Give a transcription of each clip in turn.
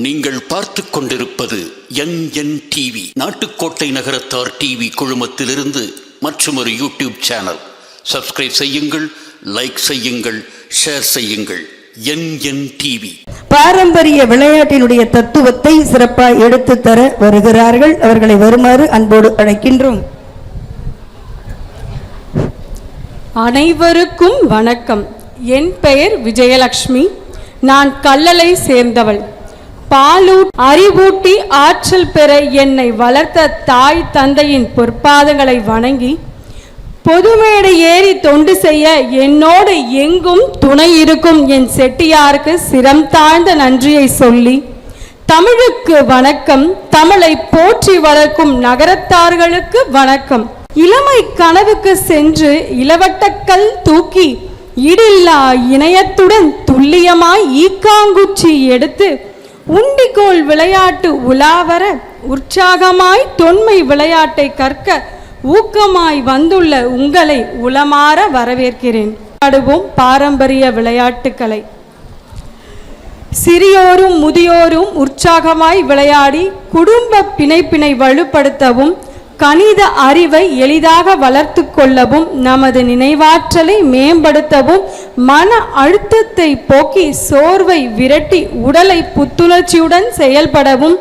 நீங்கள் பார்த்துக் கொண்டிருப்பது NN TV, நாட்டுக்கோட்டை நகரத்தார் டிவி குழுமத்திலிருந்து மற்றொரு யூடியூப் சேனல். சப்ஸ்கிரைப் செய்யுங்கள், லைக் செய்யுங்கள், ஷேர் செய்யுங்கள். NN TV. பாரம்பரிய விளையாட்டினுடைய தத்துவத்தை சிறப்பாக எடுத்து தர வருகிறார்கள். அவர்களை வருமாறு அன்போடு அழைக்கின்றோம். அனைவருக்கும் வணக்கம். என் பெயர் விஜயலட்சுமி. நான் கல்லளை சேர்ந்தவள். பாலூர் அறிவூட்டி ஆற்றல் பெற என்னை வளர்த்த தாய் தந்தையின் பொற்பாதங்களை வணங்கி பொதுமேடை ஏறி தொண்டு செய்ய என்னோடு எங்கும் துணை இருக்கும் என் செட்டியாருக்கு சிரம் தாழ்ந்த நன்றியை சொல்லி, தமிழுக்கு வணக்கம், தமிழை போற்றி வளர்க்கும் நகரத்தார்களுக்கு வணக்கம். இளமை கனவுக்கு சென்று இளவட்டக்கல் தூக்கி இடில்லா இணையத்துடன் துல்லியமாய் ஈக்காங்குச்சி எடுத்து உண்டிகோல் விளையாட்டு உலாவர உற்சாகமாய் தொன்மை விளையாட்டை கற்க ஊக்கமாய் வந்துள்ள உங்களை உளமாற வரவேற்கிறேன். ஆடுவோம் பாரம்பரிய விளையாட்டுக்களை. சிறியோரும் முதியோரும் உற்சாகமாய் விளையாடி குடும்ப பிணைப்பினை வலுப்படுத்தவும் கணித அறிவை எளிதாக வளர்த்து கொள்ளவும் நமது நினைவாற்றலை மேம்படுத்தவும் மன அழுத்தத்தை போக்கி சோர்வை விரட்டி உடலை புத்துணர்ச்சியுடன் செயல்படவும்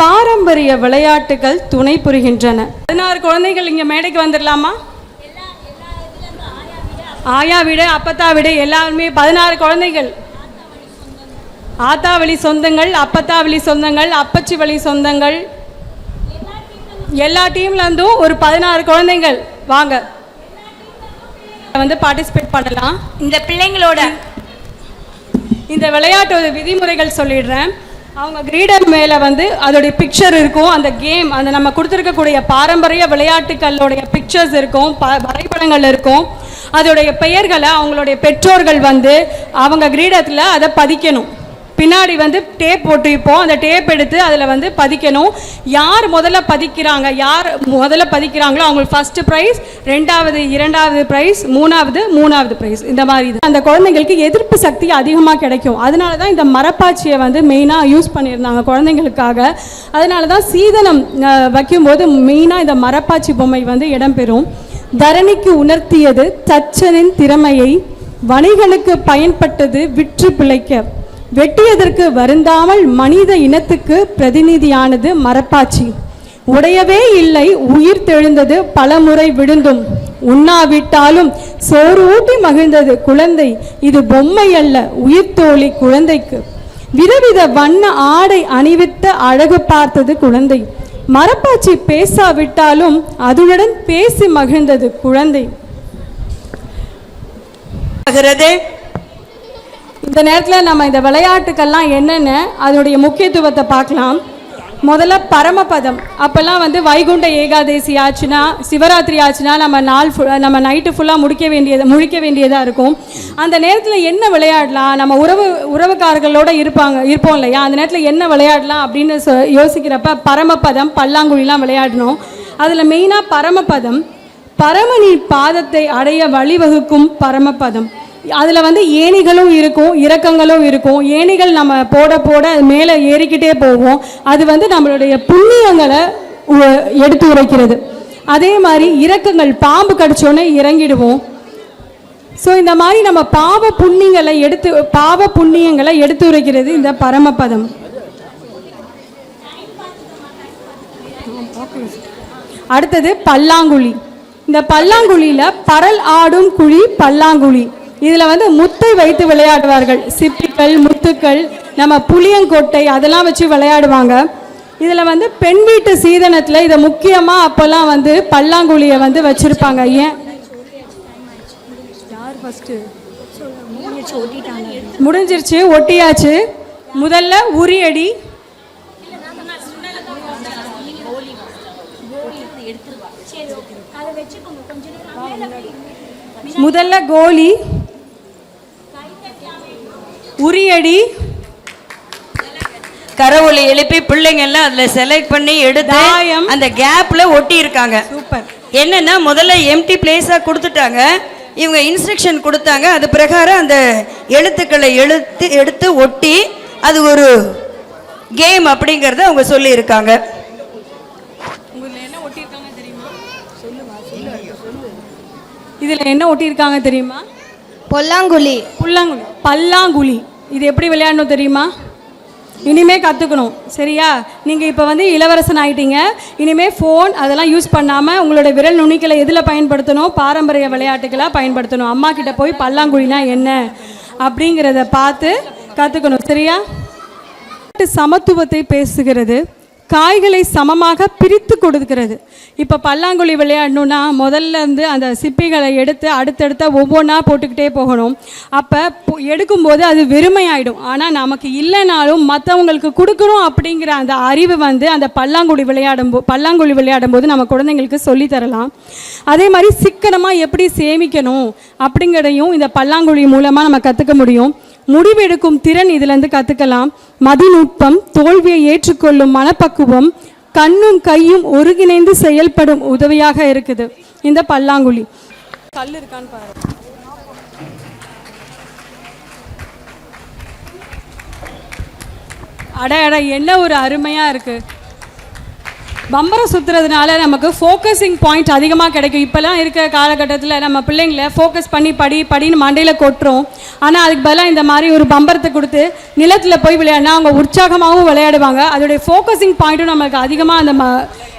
பாரம்பரிய விளையாட்டுகள் துணை புரிகின்றன. 16 குழந்தைகள் இங்கே மேடைக்கு வந்துடலாமா? ஆயா வீடு, அப்பத்தா வீடு எல்லாருமே 16 குழந்தைகள். ஆத்தா வழி சொந்தங்கள், அப்பத்தா வழி சொந்தங்கள், அப்பச்சி வழி சொந்தங்கள், எல்லா டீம்ல இருந்தும் ஒரு 16 குழந்தைகள் வாங்க வந்து பார்ட்டிசிபேட் பண்ணலாம். இந்த பிள்ளைங்களோட இந்த விளையாட்டு விதிமுறைகள் சொல்லிடுறேன். அவங்க கிரீடர் மேலே வந்து அதோடைய பிக்சர் இருக்கும். அந்த கேம், அந்த நம்ம கொடுத்துருக்கக்கூடிய பாரம்பரிய விளையாட்டுகளுடைய பிக்சர்ஸ் இருக்கும், வரைபடங்கள் இருக்கும். அதோடைய பெயர்களை அவங்களுடைய பெற்றோர்கள் வந்து அவங்க கிரீடத்தில் அதை பதிக்கணும். பின்னாடி வந்து டேப் போட்டிருப்போம். அந்த டேப் எடுத்து அதில் வந்து பதிக்கணும். யார் முதல்ல பதிக்கிறாங்களோ அவங்களுக்கு ஃபர்ஸ்ட் ப்ரைஸ், இரண்டாவது ப்ரைஸ், மூணாவது ப்ரைஸ். இந்த மாதிரி அந்த குழந்தைங்களுக்கு எதிர்ப்பு சக்தி அதிகமாக கிடைக்கும். அதனால தான் இந்த மரப்பாச்சியை வந்து மெயினாக யூஸ் பண்ணியிருந்தாங்க குழந்தைங்களுக்காக. அதனால தான் சீதனம் வைக்கும்போது மெயினாக இந்த மரப்பாச்சி பொம்மை வந்து இடம்பெறும். தரணிக்கு உணர்த்தியது தச்சனின் திறமையை, வணிகனுக்கு பயன்பட்டது விற்று பிழைக்க, வெட்டியதற்கு வருந்தாமல் மனித இனத்துக்கு பிரதிநிதியானது மரப்பாச்சி. உடையவே இல்லை உயிர் தெழுந்தது பலமுறை விழுந்தும், உண்ணாவிட்டாலும் சோறு ஊட்டி மகிழ்ந்தது குழந்தை. இது பொம்மை அல்ல உயிர் தோழி குழந்தைக்கு. விதவித வண்ண ஆடை அணிவித்த அழகு பார்த்தது குழந்தை. மரப்பாச்சி பேசாவிட்டாலும் அதுடன் பேசி மகிழ்ந்தது குழந்தை. இந்த நேரத்தில் நம்ம இந்த விளையாட்டுக்கள்லாம் என்னென்ன அதனுடைய முக்கியத்துவத்தை பார்க்கலாம். முதல்ல பரமபதம். அப்போல்லாம் வந்து வைகுண்ட ஏகாதசி ஆச்சுன்னா, சிவராத்திரி ஆச்சுன்னா நம்ம நைட்டு ஃபுல்லாக முழிக்க வேண்டியதாக இருக்கும். அந்த நேரத்தில் என்ன விளையாடலாம்? நம்ம உறவுக்காரர்களோடு இருப்போம் இல்லையா? அந்த நேரத்தில் என்ன விளையாடலாம் அப்படின்னு யோசிக்கிறப்ப பரமபதம், பல்லாங்குழிலாம் விளையாடணும். அதில் மெயினாக பரமபதம், பரமனின் பாதத்தை அடைய வழிவகுக்கும் பரமபதம். அதில் வந்து ஏணிகளும் இருக்கும், இறக்கங்களும் இருக்கும். ஏணிகள் நம்ம போட போட மேலே ஏறிக்கிட்டே போவோம். அது வந்து நம்மளுடைய புண்ணியங்களை எடுத்து உரைக்கிறது. அதே மாதிரி இறக்கங்கள், பாம்பு கடிச்சோன்னே இறங்கிடுவோம். ஸோ இந்த மாதிரி நம்ம பாவ புண்ணியங்களை எடுத்து உரைக்கிறது இந்த பரமபதம். அடுத்தது பல்லாங்குழி. இந்த பல்லாங்குழியில் பரல் ஆடும் குழி பல்லாங்குழி. இதில் வந்து முத்தை வைத்து விளையாடுவார்கள். சிப்பிகள், முத்துக்கள், நம்ம புளியங்கொட்டை அதெல்லாம் வச்சு விளையாடுவாங்க. இதில் வந்து பெண் வீட்டு சீதனத்தில் இதை முக்கியமாக அப்போல்லாம் வந்து பல்லாங்குழியை வந்து வச்சுருப்பாங்க. ஏன் யார் ஃபஸ்ட்டு முடிஞ்சிருச்சு, ஒட்டியாச்சு. முதல்ல உரியடி, முதல்ல கோலி, உரியடி, கரவொலி எழுப்பி பிள்ளைங்க எல்லாம் அதில் செலக்ட் பண்ணி எடுத்து அந்த கேப்பில் ஒட்டி இருக்காங்க. சூப்பர். என்னன்னா முதல்ல எம்டி பிளேஸாக கொடுத்துட்டாங்க. இவங்க இன்ஸ்ட்ரக்ஷன் கொடுத்தாங்க. அது பிரகாரம் அந்த எழுத்துக்களை எடுத்து ஒட்டி அது ஒரு கேம் அப்படிங்கறத அவங்க சொல்லி இருக்காங்க. இதுல என்ன ஒட்டியிருக்காங்க தெரியுமா? பொல்லாங்குழி. பல்லாங்குழி. இது எப்படி விளையாடணும் தெரியுமா? இனிமே கற்றுக்கணும், சரியா? நீங்கள் இப்போ வந்து இளவரசன் ஆகிட்டீங்க. இனிமேல் ஃபோன் அதெல்லாம் யூஸ் பண்ணாமல் உங்களோட விரல் நுனிகளை எதில் பயன்படுத்தணும்? பாரம்பரிய விளையாட்டுகளாக பயன்படுத்தணும். அம்மா கிட்ட போய் பல்லாங்குழினா என்ன அப்படிங்கிறத பார்த்து கற்றுக்கணும், சரியா? சமத்துவத்தை பேசுகிறது, காய்களை சமமாக பிரித்து கொடுக்கிறது. இப்போ பல்லாங்குழி விளையாடணுன்னா முதல்ல இருந்து அந்த சிப்பிகளை எடுத்து அடுத்தடுத்த ஒவ்வொன்றா போட்டுக்கிட்டே போகணும். அப்போ எடுக்கும்போது அது வெறுமையாயிடும். ஆனால் நமக்கு இல்லைனாலும் மற்றவங்களுக்கு கொடுக்கணும் அப்படிங்கிற அந்த அறிவு வந்து அந்த பல்லாங்குழி விளையாடும் போது நம்ம குழந்தைங்களுக்கு சொல்லித்தரலாம். அதே மாதிரி சிக்கனமாக எப்படி சேமிக்கணும் அப்படிங்கிறதையும் இந்த பல்லாங்குழி மூலமாக நம்ம கற்றுக்க முடியும். முடிவெடுக்கும் திறன் இதிலேருந்து கற்றுக்கலாம். மதிநுட்பம், தோல்வியை ஏற்றுக்கொள்ளும் மனப்பக்குவம், கண்ணும் கையும் ஒருங்கிணைந்து செயல்படும் உதவியாக இருக்குது இந்த பல்லாங்குழி. கல் இருக்கான்னு பாரு. அட என்ன ஒரு அருமையாக இருக்குது. பம்பரம் சுற்றுறதுனால நமக்கு ஃபோக்கஸிங் பாயிண்ட் அதிகமாக கிடைக்கும். இப்போலாம் இருக்க காலகட்டத்தில் நம்ம பிள்ளைங்களை ஃபோக்கஸ் பண்ணி படின்னு மண்டையில் கொட்டுறோம். ஆனால் அதுக்கு பதிலாக இந்த மாதிரி ஒரு பம்பரத்தை கொடுத்து நிலத்தில் போய் விளையாடினா அவங்க உற்சாகமாகவும் விளையாடுவாங்க. அதோடைய ஃபோக்கஸிங் பாயிண்ட்டும் நமக்கு அதிகமாக அந்த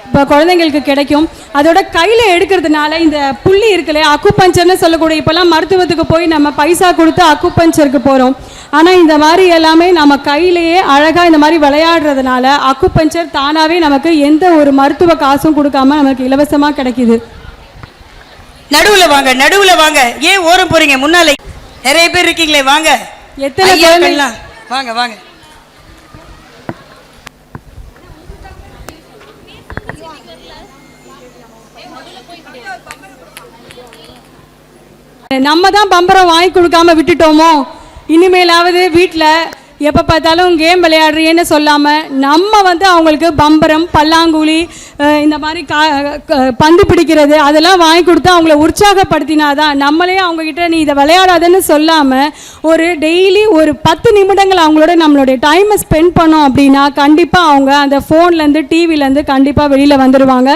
இப்போ குழந்தைங்களுக்கு கிடைக்கும். அதோட கையில் எடுக்கிறதுனால இந்த புள்ளி இருக்குல்ல, அக்குபஞ்சர்னு சொல்லக்கூடிய, இப்போல்லாம் மருத்துவத்துக்கு போய் நம்ம பைசா கொடுத்து அக்குபஞ்சருக்கு போகிறோம். ஆனால் இந்த மாதிரி எல்லாமே நம்ம கையிலேயே அழகாக இந்த மாதிரி விளையாடுறதுனால அக்குபஞ்சர் தானாகவே நமக்கு எந்த ஒரு மருத்துவ காசும் கொடுக்காம நமக்கு இலவசமாக கிடைக்கிது. நடுவில் வாங்க. ஏன் ஓரம் போறீங்க? முன்னாலே நிறைய பேர் இருக்கீங்களே, வாங்க. எத்தனை குழந்தைங்களா? வாங்க. நம்ம தான் பம்பரம் வாங்கி கொடுக்காம விட்டுட்டோமோ? இனிமேலாவது வீட்டில் எப்போ பார்த்தாலும் கேம் விளையாடுறீன்னு சொல்லாமல் நம்ம வந்து அவங்களுக்கு பம்பரம், பல்லாங்குழி, இந்த மாதிரி பந்து பிடிக்கிறது அதெல்லாம் வாங்கி கொடுத்து அவங்கள உற்சாகப்படுத்தினாதான் நம்மளே அவங்கக்கிட்ட நீ இதை விளையாடாதன்னு சொல்லாமல் ஒரு டெய்லி ஒரு 10 நிமிடங்கள் அவங்களோட நம்மளுடைய டைமை ஸ்பெண்ட் பண்ணோம் அப்படின்னா கண்டிப்பாக அவங்க அந்த ஃபோன்லேருந்து டிவிலேருந்து கண்டிப்பாக வெளியில் வந்துடுவாங்க.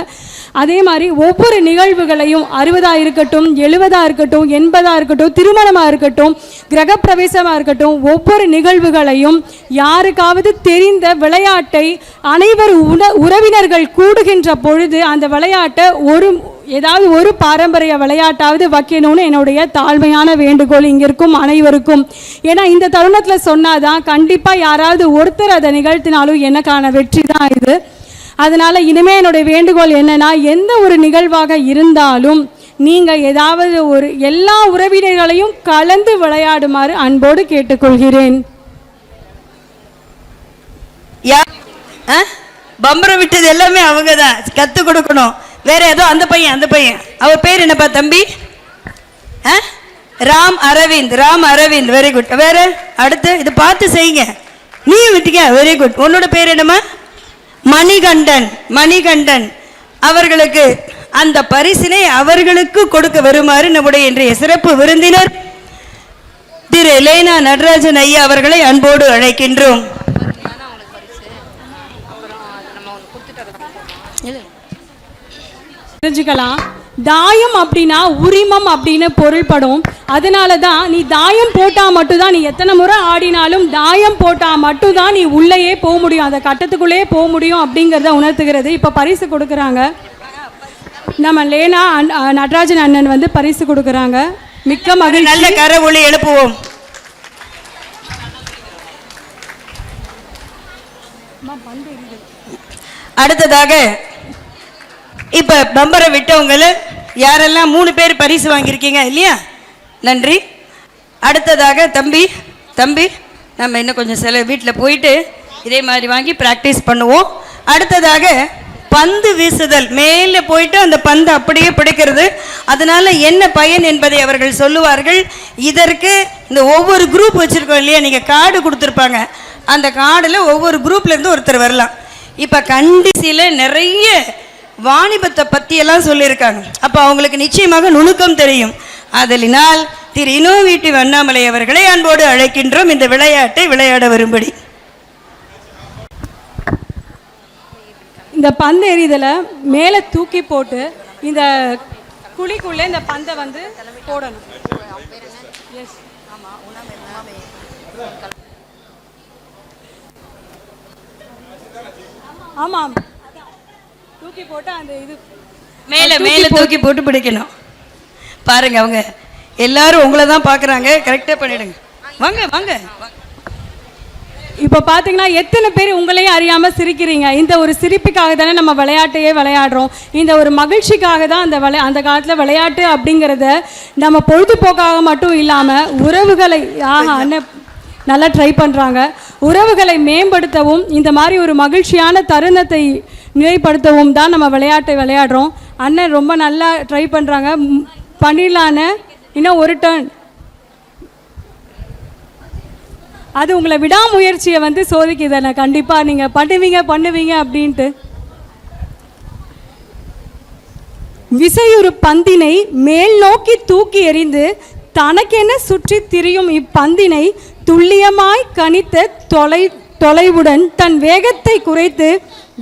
அதே மாதிரி ஒவ்வொரு நிகழ்வுகளையும் 60 இருக்கட்டும், 70 இருக்கட்டும், 80 இருக்கட்டும், திருமணமாக இருக்கட்டும், கிரகப்பிரவேசமாக இருக்கட்டும், ஒவ்வொரு நிகழ்வுகளையும் யாருக்காவது தெரிந்த விளையாட்டை அனைவர் உறவினர்கள் கூடுகின்ற பொழுது அந்த விளையாட்டை ஏதாவது ஒரு பாரம்பரிய விளையாட்டாவது வைக்கணும்னு என்னுடைய தாழ்மையான வேண்டுகோள் இங்கே இருக்கும் அனைவருக்கும். ஏன்னா இந்த தருணத்தில் சொன்னாதான் கண்டிப்பாக யாராவது ஒருத்தர் அதை நிகழ்த்தினாலும் எனக்கான வெற்றி தான் இது. அதனால் இனிமேல் என்னுடைய வேண்டுகோள் என்னென்னா, எந்த ஒரு நிகழ்வாக இருந்தாலும் நீங்கள் ஏதாவது எல்லா உறவினர்களையும் கலந்து விளையாடுமாறு அன்போடு கேட்டுக்கொள்கிறேன். பம்பரம் விட்டது எல்லாமே அவங்க தான் கற்றுக் கொடுக்கணும். வேற ஏதோ அந்த பையன் அவர் பேர் என்னப்பா தம்பி? ராம் அரவிந்த். Very good. வேற அடுத்து இது பார்த்து செய்யுங்க. நீ விட்டுக்க. Very good. உன்னோட பேர் என்னம்மா? மணிகண்டன். அவர்களுக்கு அந்த பரிசினை அவர்களுக்கு கொடுக்க வருமாறு நம்முடைய இன்றைய சிறப்பு விருந்தினர் திரு லேனா நடராஜன் ஐயா அவர்களை அன்போடு அழைக்கின்றோம். தெரிஞ்சுக்கலாம். தாயம் அப்படின்னா உரிமம் அப்படின்னு பொருள்படும். அதனால தான் நீ தாயம் போட்டால் மட்டும்தான், நீ எத்தனை முறை ஆடினாலும் தாயம் போட்டால் மட்டும்தான் நீ உள்ளேயே போக முடியும், அந்த கட்டத்துக்குள்ளேயே போக முடியும் அப்படிங்கிறத உணர்த்துகிறது. இப்போ பரிசு கொடுக்குறாங்க. நம்ம லேனா நடராஜன் அண்ணன் வந்து பரிசு கொடுக்குறாங்க. மிக்க மகிழ்ச்சி. நல்ல கரவொலி எழுப்புவோம். அடுத்ததாக இப்ப பம்பரை விட்டவங்கள யாரெல்லாம் 3 பேர் பரிசு வாங்கியிருக்கீங்க இல்லையா? நன்றி. அடுத்ததாக தம்பி நம்ம இன்னும் கொஞ்சம் வீட்டில் போயிட்டு இதே மாதிரி வாங்கி ப்ராக்டிஸ் பண்ணுவோம். அடுத்ததாக பந்து வீசுதல், மேலே போயிட்டு அந்த பந்து அப்படியே பிடிக்கிறது. அதனால என்ன பயன் என்பதை அவர்கள் சொல்லுவார்கள். இதற்கு இந்த ஒவ்வொரு குரூப் வச்சுருக்கோம் இல்லையா, நீங்கள் கார்டு கொடுத்துருப்பாங்க. அந்த கார்டில் ஒவ்வொரு குரூப்லேருந்து ஒருத்தர் வரலாம். இப்போ கண்டிசியில் நிறைய வாணிபத்தை பற்றியெல்லாம் சொல்லியிருக்காங்க. அப்போ அவங்களுக்கு நிச்சயமாக நுணுக்கம் தெரியும். அதனால் திரு இன்னோவேட்டிவ் அண்ணாமலை அவர்களை அன்போடு அழைக்கின்றோம் இந்த விளையாட்டை விளையாட வரும்படி. இந்த பந்து எறிதலை மேலே தூக்கி போட்டு இந்த குழிக்குள்ளே இந்த பந்தை வந்து போடணும். எஸ், ஆமாம், தூக்கி போட்டு அந்த இது மேலே மேலே தூக்கி போட்டு பிடிக்கணும். பாருங்க, அவங்க எல்லாரும் உங்களை தான் பார்க்குறாங்க. கரெக்டாக பண்ணிடுங்க. வாங்க வாங்க. இப்போ பார்த்தீங்கன்னா எத்தனை பேர் உங்களையும் அறியாமல் சிரிக்கிறீங்க? இந்த ஒரு சிரிப்புக்காக தானே நம்ம விளையாட்டையே விளையாடுறோம். இந்த ஒரு மகிழ்ச்சிக்காக தான் அந்த காலத்தில் விளையாட்டு அப்படிங்கிறத நம்ம பொழுதுபோக்காக மட்டும் இல்லாமல் உறவுகளை அண்ணன் நல்லா ட்ரை பண்ணுறாங்க. உறவுகளை மேம்படுத்தவும் இந்த மாதிரி ஒரு மகிழ்ச்சியான தருணத்தை நிலைப்படுத்தவும் தான் நம்ம விளையாட்டை விளையாடுறோம். அண்ணன் ரொம்ப நல்லா ட்ரை பண்ணுறாங்க. பண்ணிடலான்னு இன்னும் ஒரு டர்ன். அது உங்களை விடாமுயற்சியை வந்து சோதிக்குதானே. கண்டிப்பாக நீங்கள் பண்ணுவீங்க அப்படின்ட்டு. விசையுறு பந்தினை மேல் நோக்கி தூக்கி எறிந்து தனக்கென சுற்றி திரியும் இப்பந்தினை துல்லியமாய் கணித்த தொலைவுடன் தன் வேகத்தை குறைத்து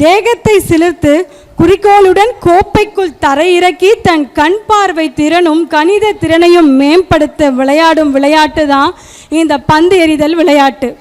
தேகத்தை சிலிர்த்து குறிக்கோளுடன் கோப்பைக்குள் தரையிறக்கி தன் கண் பார்வை திறனும் கணித திறனையும் மேம்படுத்த விளையாடும் விளையாட்டு தான் இந்த பந்து எறிதல் விளையாட்டு.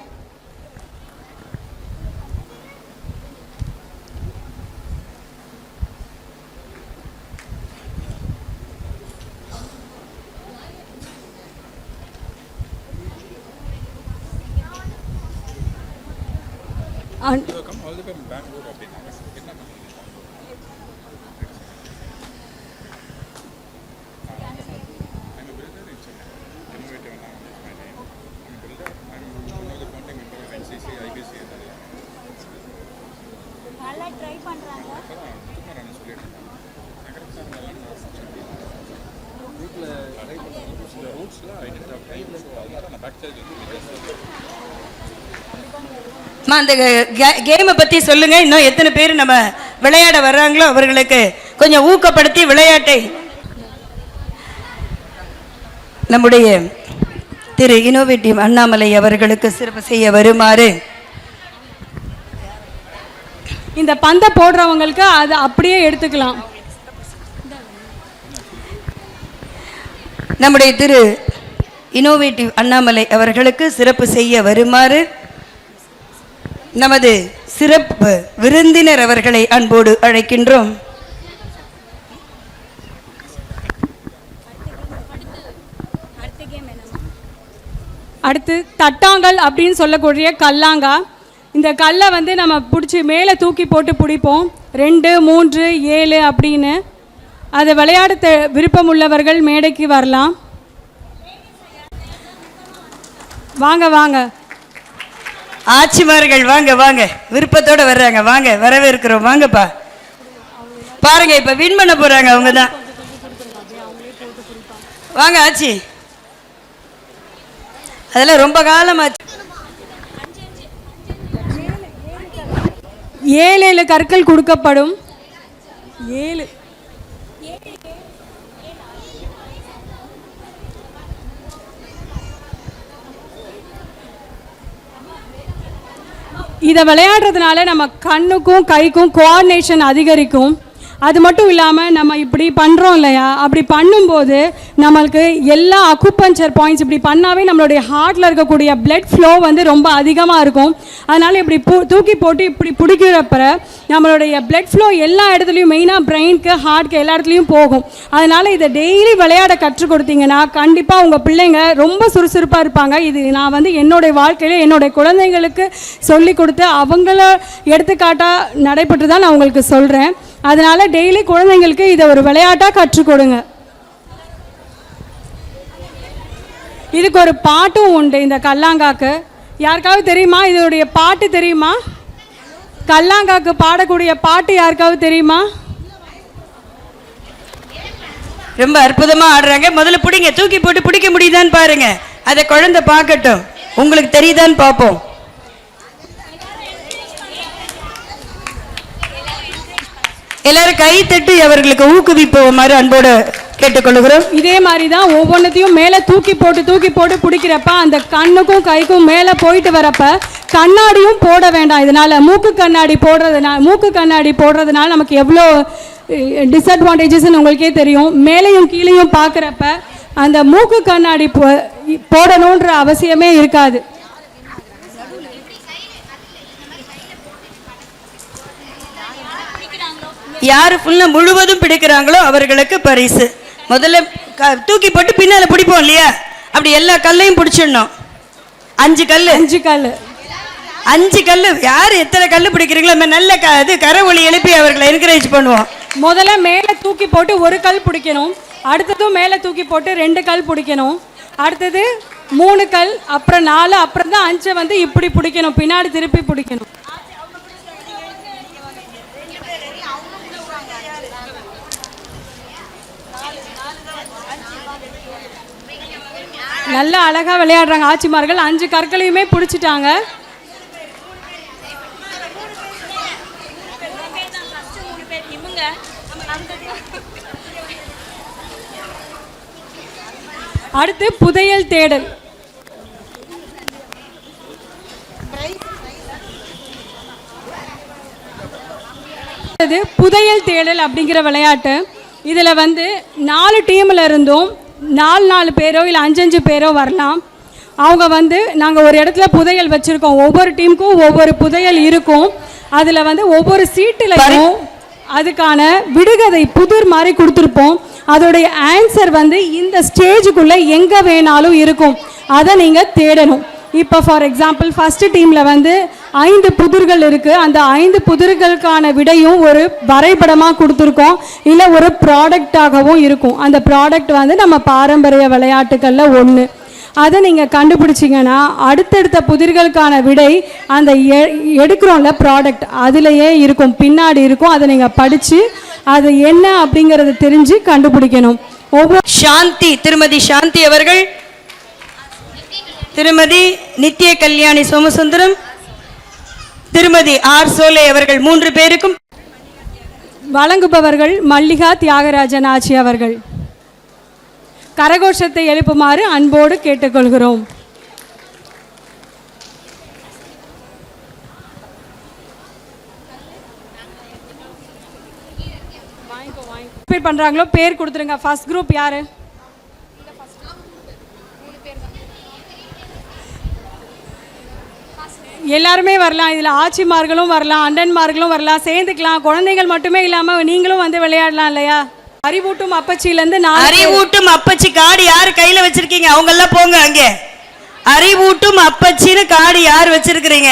அந்த கேமை பற்றி சொல்லுங்க. இன்னும் எத்தனை பேர் நம்ம விளையாட வர்றாங்களோ அவர்களுக்கு கொஞ்சம் ஊக்கப்படுத்தி விளையாட்டை நம்முடைய திரு இன்னோவேட்டிவ் அண்ணாமலை அவர்களுக்கு சிறப்பு செய்ய வருமாறு. இந்த பந்தை போடுறவங்களுக்கு அதை அப்படியே எடுத்துக்கலாம். நம்முடைய திரு இன்னோவேட்டிவ் அண்ணாமலை அவர்களுக்கு சிறப்பு செய்ய வருமாறு நமது சிறப்பு விருந்தினர் அவர்களை அன்போடு அழைக்கின்றோம். அடுத்து தட்டாங்கல் அப்படின்னு சொல்லக்கூடிய கல்லாங்கா. இந்த கல்லை வந்து நம்ம பிடிச்சி மேலே தூக்கி போட்டு பிடிப்போம். 2, 3, 7 அப்படின்னு. அதை விளையாட விருப்பம் உள்ளவர்கள் மேடைக்கு வரலாம். வாங்க வாங்க ஆட்சிமார்கள் வாங்க வாங்க, விருப்பத்தோட வர்றாங்க. வாங்க, வரவேற்கிறோம். வாங்கப்பா. பாருங்க, இப்ப வின் பண்ண போறாங்க அவங்க தான். வாங்க ஆச்சி. அதெல்லாம் ரொம்ப காலமாச்சு. 7 கற்கள் கொடுக்கப்படும். 7 இதை விளையாடுறதுனால நம்ம கண்ணுக்கும் கைக்கும் கோஆர்டினேஷன் அதிகரிக்கும். அது மட்டும் இல்லாமல் நம்ம இப்படி பண்ணுறோம் இல்லையா, அப்படி பண்ணும்போது நம்மளுக்கு எல்லா அக்குபஞ்சர் பாயிண்ட்ஸ் இப்படி பண்ணாவே நம்மளுடைய ஹார்ட்டில் இருக்கக்கூடிய பிளட் ஃப்ளோ வந்து ரொம்ப அதிகமாக இருக்கும். அதனால் இப்படி தூக்கி போட்டு இப்படி பிடிக்கிறப்ப நம்மளுடைய பிளட் ஃப்ளோ எல்லா இடத்துலையும், மெயினாக பிரெயினுக்கு, ஹார்ட்க்கு எல்லா இடத்துலையும் போகும். அதனால் இதை டெய்லி விளையாட கற்றுக் கொடுத்தீங்கன்னா கண்டிப்பாக உங்கள் பிள்ளைங்க ரொம்ப சுறுசுறுப்பாக இருப்பாங்க. இது நான் வந்து என்னுடைய வாழ்க்கையில் என்னுடைய குழந்தைங்களுக்கு சொல்லி கொடுத்து அவங்கள எடுத்துக்காட்டாக நடைபெற்று தான் நான் உங்களுக்கு சொல்கிறேன். அதனால டெய்லி குழந்தைங்களுக்கு இதை ஒரு விளையாட்டாக கற்றுக் கொடுங்க. இதுக்கு ஒரு பாட்டும் உண்டு. இந்த கல்லாங்காக்கு யாருக்காவது தெரியுமா? இதோடைய பாட்டு தெரியுமா? கல்லாங்காக்கு பாடக்கூடிய பாட்டு யாருக்காவது தெரியுமா? ரொம்ப அற்புதமா ஆடுறாங்க. முதல்ல பிடிங்க, தூக்கி போட்டு பிடிக்க முடியுதான்னு பாருங்க. அதை குழந்தை பார்க்கட்டும், உங்களுக்கு தெரியுதான்னு பார்ப்போம். எல்லாரும் கை தட்டி அவர்களுக்கு ஊக்குவிப்போமாறு அன்போடு கேட்டுக்கொள்கிறோம். இதே மாதிரி தான் ஒவ்வொன்றத்தையும் மேலே தூக்கி போட்டு பிடிக்கிறப்ப அந்த கண்ணுக்கும் கைக்கும் மேலே போயிட்டு வரப்ப கண்ணாடியும் போட வேண்டாம். இதனால் மூக்கு கண்ணாடி போடுறதுனால நமக்கு எவ்வளோ டிஸ்அட்வான்டேஜஸ்ன்னு உங்களுக்கே தெரியும். மேலேயும் கீழேயும் பார்க்குறப்ப அந்த மூக்கு கண்ணாடி போடணுன்ற அவசியமே இருக்காது. யாரு ஃபுல்லா முழுவதும் பிடிக்கிறாங்களோ அவர்களுக்கு பரிசு. முதல்ல தூக்கி போட்டு பின்னால பிடிப்போம் இல்லையா, அப்படி எல்லா கல்லையும் பிடிச்சிடணும். 5 கல்லு யார் எத்தனை கல்லு பிடிக்கிறீங்களோ நல்ல கரவொலி எழுப்பி அவர்களை என்கரேஜ் பண்ணுவோம். முதல்ல மேலே தூக்கி போட்டு 1 கல் பிடிக்கணும், அடுத்ததும் மேலே தூக்கி போட்டு 2 கல் பிடிக்கணும், அடுத்தது 3 கல், அப்புறம் 4, அப்புறம் தான் 5 வந்து இப்படி பிடிக்கணும், பின்னாடி திருப்பி பிடிக்கணும். நல்லா அழகா விளையாடுறாங்க ஆச்சிமார்கள். 5 கற்களையுமே பிடிச்சிட்டாங்க. அடுத்து புதையல் தேடல். புதையல் தேடல் அப்படிங்கிற விளையாட்டு. இதுல வந்து 4 டீம்ல இருந்தும் 4 பேரோ இல்லை 5 பேரோ வரலாம். அவங்க வந்து நாங்கள் ஒரு இடத்துல புதையல் வச்சுருக்கோம், ஒவ்வொரு டீமுக்கும் ஒவ்வொரு புதையல் இருக்கும். அதில் வந்து ஒவ்வொரு சீட்டுலையும் அதுக்கான விடுகதை புதிர் மாதிரி கொடுத்துருப்போம். அதோடைய ஆன்சர் வந்து இந்த ஸ்டேஜுக்குள்ளே எங்கே வேணாலும் இருக்கும், அதை நீங்கள் தேடணும். இப்போ ஃபார் எக்ஸாம்பிள் ஃபஸ்ட்டு டீமில் வந்து 5 புதிர்கள் இருக்குது. அந்த 5 புதிர்களுக்கான விடையும் ஒரு வரைபடமாக கொடுத்துருக்கோம், இல்லை ஒரு ப்ராடக்டாகவும் இருக்கும். அந்த ப்ராடக்ட் வந்து நம்ம பாரம்பரிய விளையாட்டுகளில் ஒன்று. அதை நீங்கள் கண்டுபிடிச்சிங்கன்னா அடுத்தடுத்த புதிர்களுக்கான விடை அந்த எடுக்கிறோம்ல ப்ராடக்ட் அதிலேயே இருக்கும், பின்னாடி இருக்கும். அதை நீங்கள் படித்து அது என்ன அப்படிங்கிறத தெரிஞ்சு கண்டுபிடிக்கணும். சாந்தி, திருமதி சாந்தி அவர்கள், திருமதி நித்திய கல்யாணி சோமசுந்தரம், திருமதி ஆர் சோலே அவர்கள் 3 பேருக்கும் வழங்குபவர்கள் மல்லிகா தியாகராஜன் ஆச்சி அவர்கள். கரகோஷத்தை எழுப்புமாறு அன்போடு கேட்டுக்கொள்கிறோம். பண்றாங்களோ பேர் கொடுத்துருங்க. ஃபர்ஸ்ட் குரூப் யாரு? எல்லாருமே வரலாம். இதில் ஆச்சிமார்களும் வரலாம், அண்டன்மார்களும் வரலாம், சேர்ந்துக்கலாம். குழந்தைகள் மட்டுமே இல்லாமல் நீங்களும் வந்து விளையாடலாம் இல்லையா? அறிவூட்டும் அப்பச்சியிலேருந்து அறிவூட்டும் அப்பச்சி கார்டு யார் கையில் வச்சிருக்கீங்க? அவங்க எல்லாம் போங்க அங்கே. அறிவூட்டும் அப்பச்சின்னு கார்டு யார் வச்சிருக்கிறீங்க?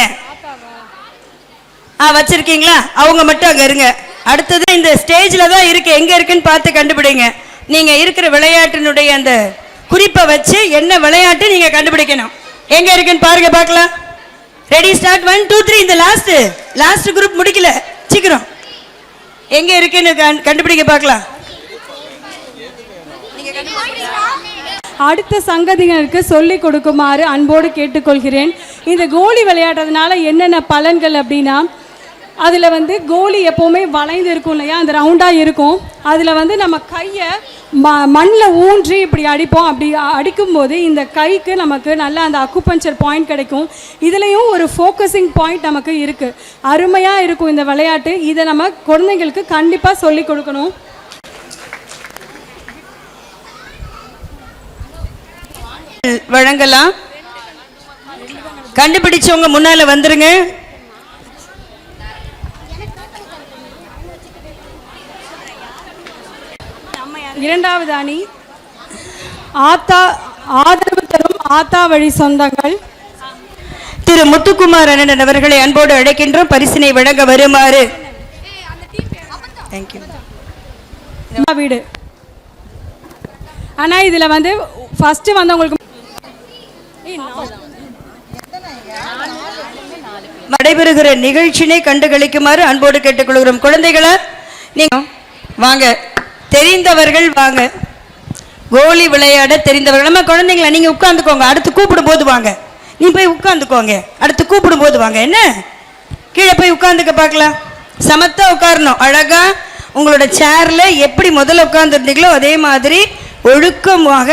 வச்சிருக்கீங்களா? அவங்க மட்டும் அங்கே இருங்க. அடுத்தது இந்த ஸ்டேஜில் தான் இருக்கு, எங்கே இருக்குன்னு பார்த்து கண்டுபிடிங்க. நீங்கள் இருக்கிற விளையாட்டினுடைய அந்த குறிப்பை வச்சு என்ன விளையாட்டு நீங்கள் கண்டுபிடிக்கணும். எங்கே இருக்குன்னு பாருங்க, பார்க்கலாம். Ready, start. 1 2 3. இந்த லாஸ்ட் குரூப் முடிக்கல, சீக்கிரம் எங்க இருக்குன்னு கண்டுபிடிக்க பார்க்கலாம். அடுத்த சங்கதியினருக்கு சொல்லிக் கொடுக்குமாறு அன்போடு கேட்டுக்கொள்கிறேன். இந்த கோலி விளையாடுறதுனால என்னென்ன பலன்கள் அப்படின்னா, அதில் வந்து கோலி எப்போவுமே வளைந்து இருக்கும் இல்லையா, அந்த ரவுண்டாக இருக்கும். அதில் வந்து நம்ம கையை மண்ணில் ஊன்றி இப்படி அடிப்போம். அப்படி அடிக்கும்போது இந்த கைக்கு நமக்கு நல்ல அந்த அக்குபஞ்சர் பாயிண்ட் கிடைக்கும். இதுலேயும் ஒரு ஃபோக்கஸிங் பாயிண்ட் நமக்கு இருக்குது. அருமையாக இருக்கும் இந்த விளையாட்டு. இதை நம்ம குழந்தைங்களுக்கு கண்டிப்பாக சொல்லிக் கொடுக்கணும். வழங்கலாம். கண்டுபிடிச்சவங்க முன்னால வந்துருங்க. இரண்டாவது அணி ஆதரவு தரும் ஆத்தா வழி சொந்தங்கள். திரு முத்துக்குமார் அண்ணன் அவர்களை அன்போடு அழைக்கின்றோம், பரிசினை வழங்க வருமாறு. வீடு. ஆனா இதுல வந்து ஃபர்ஸ்ட் வந்தவங்களுக்கு நடைபெறுகிற நிகழ்ச்சியை கண்டுகளிக்குமாறு அன்போடு கேட்டுக்கொள்கிறோம். குழந்தைகளை நீங்க வாங்க, தெரிந்தவர்கள் வாங்க, கோலி விளையாட தெரிந்தவர்கள். நம்ம குழந்தைங்களா நீங்க உட்கார்ந்துக்கோங்க, அடுத்து கூப்பிடும் போது வாங்க. நீ போய் உட்கார்ந்துக்கோங்க, அடுத்து கூப்பிடும் போது வாங்க. என்ன கீழே போய் உட்கார்ந்துக்க பார்க்கலாம். சமத்தா உட்காரணும், அழகா உங்களோட சேர்ல எப்படி முதல்ல உட்கார்ந்துருந்தீங்களோ அதே மாதிரி ஒழுக்கமாக.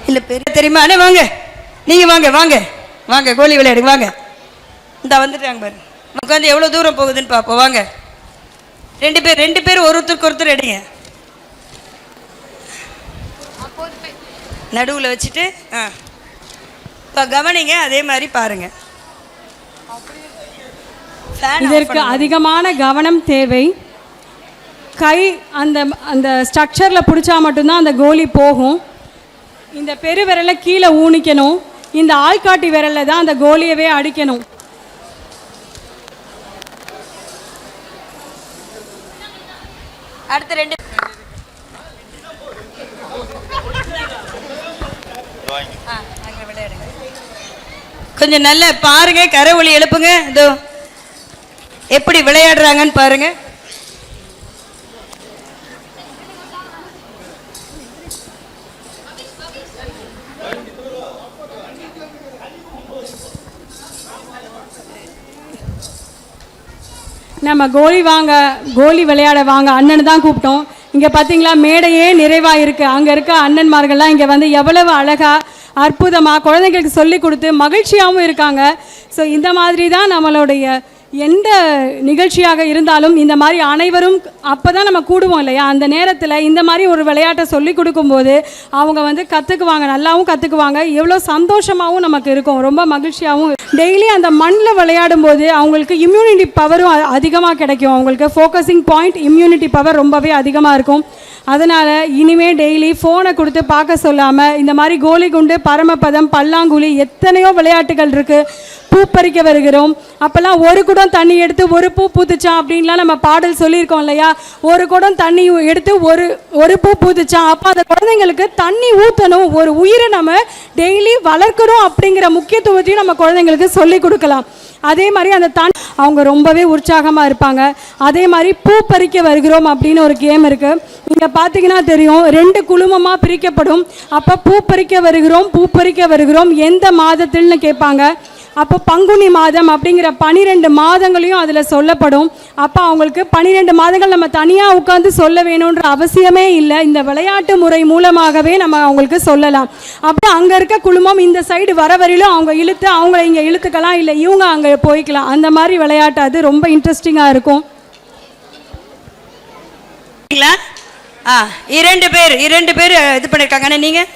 இல்ல பெரிய தெரியுமா? வாங்க, நீங்க வாங்க வாங்க வாங்க கோலி விளையாடுங்க வாங்க. இந்த வந்துட்டாங்க பாரு. உட்காந்து எவ்வளோ தூரம் போகுதுன்னு பார்ப்போம் வாங்க. ரெண்டு பேர் ஒருத்தருக்கு ஒருத்தர் எடுங்க. நடுவில் வச்சுட்டு இப்போ கவனிங்க, அதே மாதிரி பாருங்க. இதற்கு அதிகமான கவனம் தேவை. கை அந்த அந்த ஸ்ட்ரக்சரில் பிடிச்சா மட்டும்தான் அந்த கோலி போகும். இந்த பெரு விரலை கீழே ஊனிக்கணும். இந்த ஆள்காட்டி விரலில் தான் அந்த கோலியவே அடிக்கணும். அடுத்த ரெண்டு கொஞ்சம் நல்ல பாருங்க, கரை ஒளி எழுப்புங்க. இதோ எப்படி விளையாடுறாங்கன்னு பாருங்க. நம்ம கோலி விளையாட வாங்க அண்ணன் தான் கூப்பிட்டோம். இங்கே பார்த்தீங்களா, மேடையே நிறைவாக இருக்குது. அங்கே இருக்க அண்ணன்மார்கள்லாம் இங்கே வந்து எவ்வளவு அழகாக அற்புதமாக குழந்தைங்களுக்கு சொல்லி கொடுத்து மகிழ்ச்சியாகவும் இருக்காங்க. ஸோ இந்த மாதிரி தான் நம்மளுடைய எந்த நிகழ்ச்சியாக இருந்தாலும் இந்த மாதிரி அனைவரும் அப்போ தான் நம்ம கூடுவோம் இல்லையா, அந்த நேரத்தில் இந்த மாதிரி ஒரு விளையாட்டை சொல்லி கொடுக்கும்போது அவங்க வந்து கற்றுக்குவாங்க, நல்லாவும் கற்றுக்குவாங்க. எவ்வளோ சந்தோஷமாகவும் நமக்கு இருக்கும், ரொம்ப மகிழ்ச்சியாகவும். டெய்லி அந்த மண்ணில் விளையாடும் போது அவங்களுக்கு இம்யூனிட்டி பவரும் அதிகமாக கிடைக்கும். அவங்களுக்கு ஃபோக்கஸிங் பாயிண்ட் இம்யூனிட்டி பவர் ரொம்பவே அதிகமாக இருக்கும். அதனால் இனிமேல் டெய்லி ஃபோனை கொடுத்து பார்க்க சொல்லாமல் இந்த மாதிரி கோலி குண்டு, பரமபதம், பல்லாங்குழி, எத்தனையோ விளையாட்டுகள் இருக்குது. பூ பறிக்க வருகிறோம். அப்போல்லாம் ஒரு குடம் தண்ணி எடுத்து ஒரு பூ பூத்துச்சான் அப்படின்லாம் நம்ம பாடல் சொல்லியிருக்கோம் இல்லையா. ஒரு குடம் தண்ணி எடுத்து ஒரு பூ பூத்துச்சான். அப்போ அந்த குழந்தைங்களுக்கு தண்ணி ஊற்றணும், ஒரு உயிரை நம்ம டெய்லி வளர்க்கணும் அப்படிங்கிற முக்கியத்துவத்தையும் நம்ம குழந்தைங்களுக்கு சொல்லி கொடுக்கலாம். அதே மாதிரி அந்த அவங்க ரொம்பவே உற்சாகமாக இருப்பாங்க. அதே மாதிரி பூ பறிக்க வருகிறோம் அப்படின்னு ஒரு கேம் இருக்குது. இங்கே பார்த்தீங்கன்னா தெரியும், 2 குழுமமாக பிரிக்கப்படும். அப்போ பூ பறிக்க வருகிறோம் எந்த மாதத்தில்னு கேட்பாங்க. அப்போ பங்குனி மாதம் அப்படிங்கிற 12 மாதங்களையும் அதில் சொல்லப்படும். அப்போ அவங்களுக்கு 12 மாதங்கள் நம்ம தனியாக உட்காந்து சொல்ல வேணுன்ற அவசியமே இல்லை. இந்த விளையாட்டு முறை மூலமாகவே நம்ம அவங்களுக்கு சொல்லலாம். அப்போ அங்கே இருக்க குழுமம் இந்த சைடு வர வரையிலும் அவங்க இழுத்து அவங்கள இங்கே இழுத்துக்கலாம், இல்லை இவங்க அங்கே போய்க்கலாம். அந்த மாதிரி விளையாட்டு அது ரொம்ப இன்ட்ரெஸ்டிங்காக இருக்கும். இரண்டு பேர் இது பண்ணியிருக்காங்க. நீங்கள்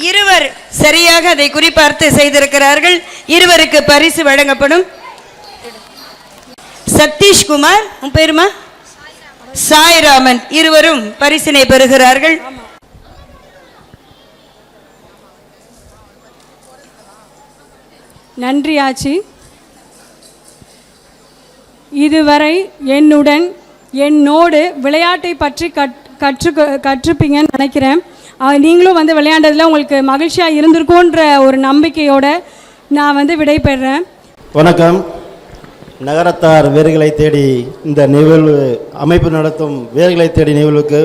இருவர் சரியாக அதை குறிப்பார்த்து செய்திருக்கிறார்கள். இருவருக்கு பரிசு வழங்கப்படும். சதீஷ்குமார், உன் பேருமா? சாய்ராமன், இருவரும் பரிசினை பெறுகிறார்கள். நன்றி ஆச்சி. இதுவரை என்னோடு விளையாட்டை பற்றி கற்றுப்பீங்கன்னு நினைக்கிறேன். நீங்களும் வந்து விளையாண்டதில் உங்களுக்கு மகிழ்ச்சியாக இருந்திருக்குன்ற ஒரு நம்பிக்கையோடு நான் வந்து விடைபெறுறேன். வணக்கம். நகரத்தார் வேர்களை தேடி இந்த நிகழ்வு அமைப்பு நடத்தும் வேர்களை தேடி நிகழ்வுக்கு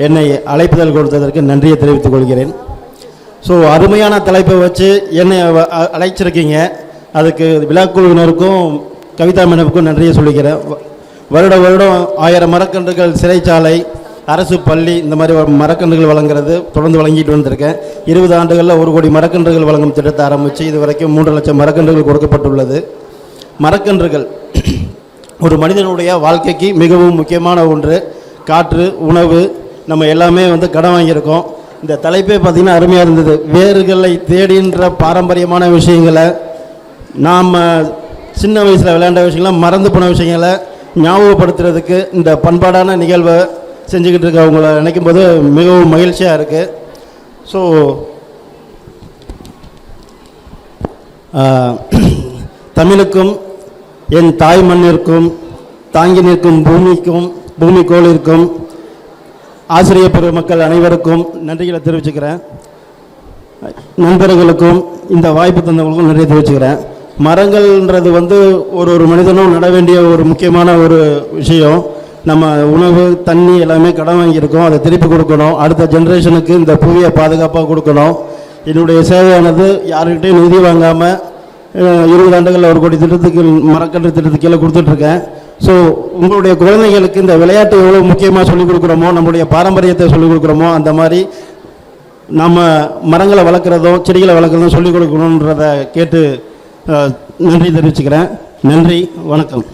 என்னை அழைப்புதல் கொடுத்ததற்கு நன்றியை தெரிவித்துக் கொள்கிறேன். ஸோ அருமையான தலைப்பை வச்சு என்னை அழைச்சிருக்கீங்க. அதுக்கு விழாக்குழுவினருக்கும் கவிதா மேடமுக்கும் நன்றியை சொல்லிக்கிறேன். வருடம் 1000 மரக்கன்றுகள் சிறைச்சாலை, அரசு பள்ளி, இந்த மாதிரி மரக்கன்றுகள் வழங்குறது தொடர்ந்து வழங்கிட்டு வந்திருக்கேன். 20 ஆண்டுகளில் 1 கோடி மரக்கன்றுகள் வழங்கும் திட்டத்தை ஆரம்பித்து இது வரைக்கும் 3 லட்சம் மரக்கன்றுகள் கொடுக்கப்பட்டுள்ளது. மரக்கன்றுகள் ஒரு மனிதனுடைய வாழ்க்கைக்கு மிகவும் முக்கியமான ஒன்று. காற்று, உணவு, நம்ம எல்லாமே வந்து கடன் வாங்கியிருக்கோம். இந்த தலைப்பே பார்த்திங்கன்னா அருமையாக இருந்தது. வேர்களை தேடின்ற பாரம்பரியமான விஷயங்களை, நாம் சின்ன வயசில் விளையாண்ட விஷயங்களை, மறந்து போன விஷயங்களை ஞாபகப்படுத்துறதுக்கு இந்த பண்பாடான நிகழ்வை செஞ்சுக்கிட்டு இருக்க அவங்கள நினைக்கும் போது மிகவும் மகிழ்ச்சியாக இருக்குது. ஸோ தமிழுக்கும் என் தாய் மண்ணிற்கும் தாங்கி நிற்கும் பூமிக்கோளிற்கும் ஆசிரியர் பெருமக்கள் அனைவருக்கும் நன்றிகளை தெரிவிச்சுக்கிறேன். நண்பர்களுக்கும் இந்த வாய்ப்பு தந்தவங்களுக்கும் நிறைய தெரிவிச்சுக்கிறேன். மரங்கள்ன்றது வந்து ஒரு மனிதனும் நட வேண்டிய ஒரு முக்கியமான ஒரு விஷயம். நம்ம உணவு, தண்ணி எல்லாமே கடன் வாங்கியிருக்கோம், அதை திருப்பி கொடுக்கணும். அடுத்த ஜென்ரேஷனுக்கு இந்த புவியை பாதுகாப்பாக கொடுக்கணும். என்னுடைய சேவையானது யாருக்கிட்டையும் நிதி வாங்காமல் 20 ஆண்டுகளில் 1 கோடி திட்டத்துக்கு மரக்கன்று திட்டத்துக்கு கீழே கொடுத்துட்ருக்கேன். ஸோ உங்களுடைய குழந்தைகளுக்கு இந்த விளையாட்டு எவ்வளோ முக்கியமாக சொல்லிக் கொடுக்குறோமோ, நம்மளுடைய பாரம்பரியத்தை சொல்லிக் கொடுக்குறோமோ, அந்த மாதிரி நம்ம மரங்களை வளர்க்குறதும் செடிகளை வளர்க்குறதும் சொல்லிக் கொடுக்கணுன்றதை கேட்டு நன்றி தெரிவிச்சுக்கிறேன். நன்றி, வணக்கம்.